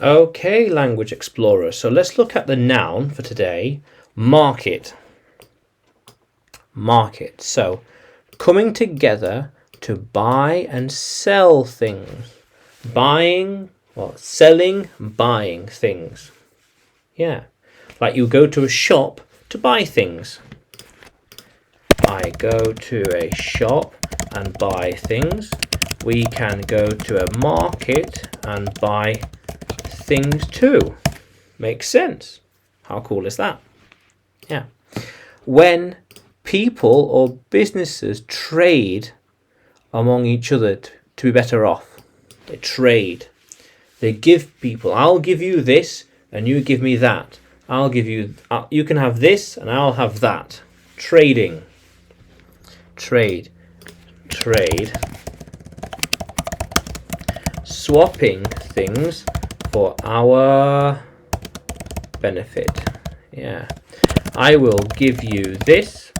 Okay, language explorer. So let's look at the noun for today, market. Market. So coming together to buy and sell things. Buying, well, selling, buying things. Yeah. Like you go to a shop to buy things. I go to a shop and buy things. We can go to a market and buy things too. Makes sense. How cool is that? Yeah. When people or businesses trade among each other to be better off, they trade. They give people, I'll give you this and you give me that. I'll give you, you can have this and I'll have that. Trading. Trade. Trade. Swapping things for our benefit. Yeah. I will give you this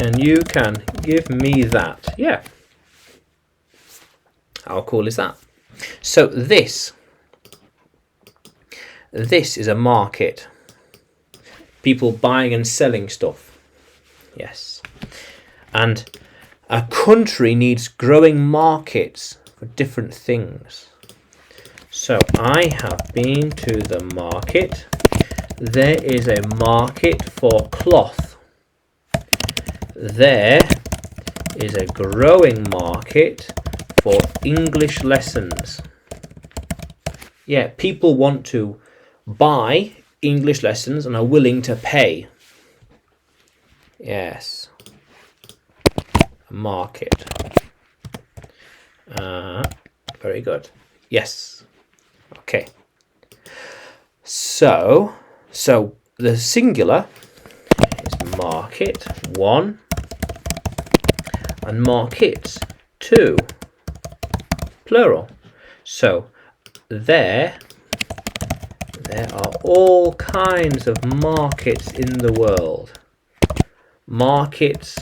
and you can give me that. Yeah. How cool is that? So this is a market. People buying and selling stuff. Yes. And a country needs growing markets for different things. So I have been to the market. There is a market for cloth. There is a growing market for English lessons. Yeah, people want to buy English lessons and are willing to pay. Yes. Market. Very good. Yes. Okay. So the singular is market, one, and markets, two, plural. So there are all kinds of markets in the world. Markets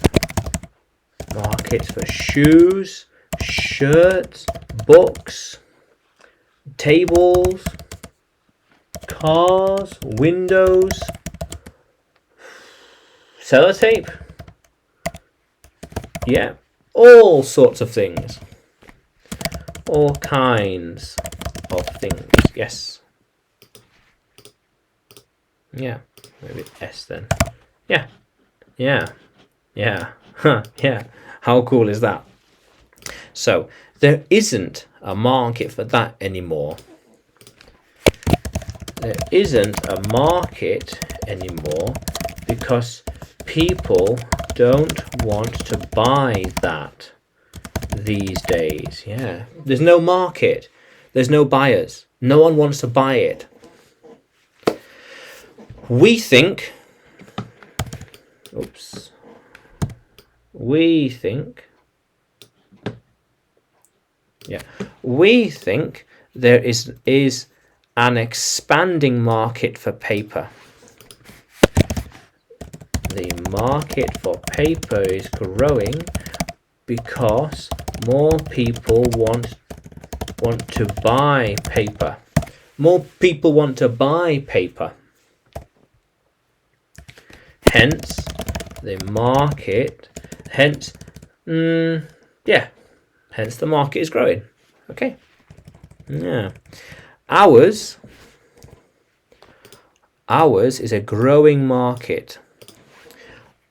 for shoes, shirts, books, tables, cars, windows, sellotape. Yeah, all sorts of things. All kinds of things. Yes. Yeah, maybe S then. Yeah. Yeah. How cool is that? So there isn't a market for that anymore. There isn't a market anymore because people don't want to buy that these days. Yeah, there's no market. There's no buyers. No one wants to buy it. We think there is an expanding market for paper. The market for paper is growing because more people want to buy paper. More people want to buy paper. Hence the market. Hence the market is growing. Okay. Yeah. Ours is a growing market.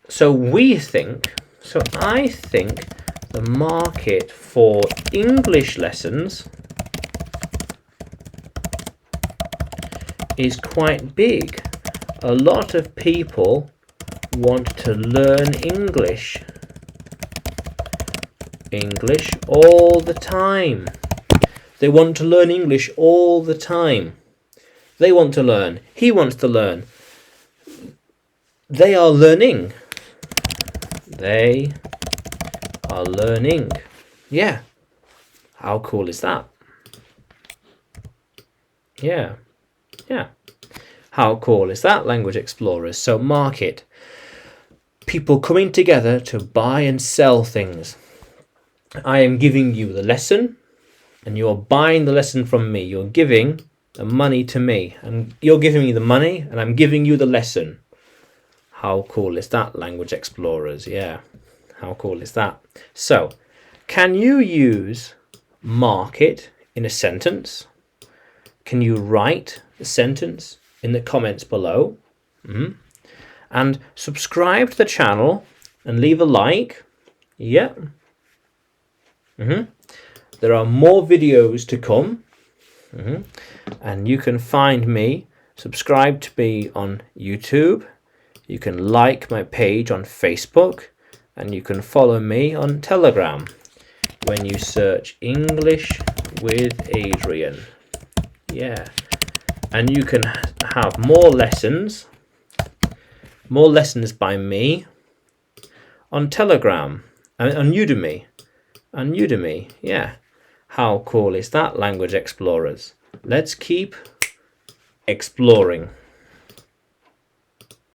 So I think the market for English lessons is quite big. A lot of people want to learn English all the time. They want to learn English all the time. They want to learn. He wants to learn. They are learning. They are learning. Yeah. How cool is that? Yeah. How cool is that, language explorers? So market. People coming together to buy and sell things. I am giving you the lesson and you're buying the lesson from me. You're giving the money to me, and you're giving me the money, and I'm giving you the lesson. How cool is that, language explorers? Yeah, how cool is that? So, can you use market in a sentence? Can you write the sentence in the comments below? And subscribe to the channel and leave a like. Yeah. There are more videos to come. And you can find me, subscribe to me on YouTube. You can like my page on Facebook, and you can follow me on Telegram when you search English with Adrian. Yeah. And you can have more lessons by me on Telegram, on Udemy. Yeah. How cool is that, language explorers? Let's keep exploring.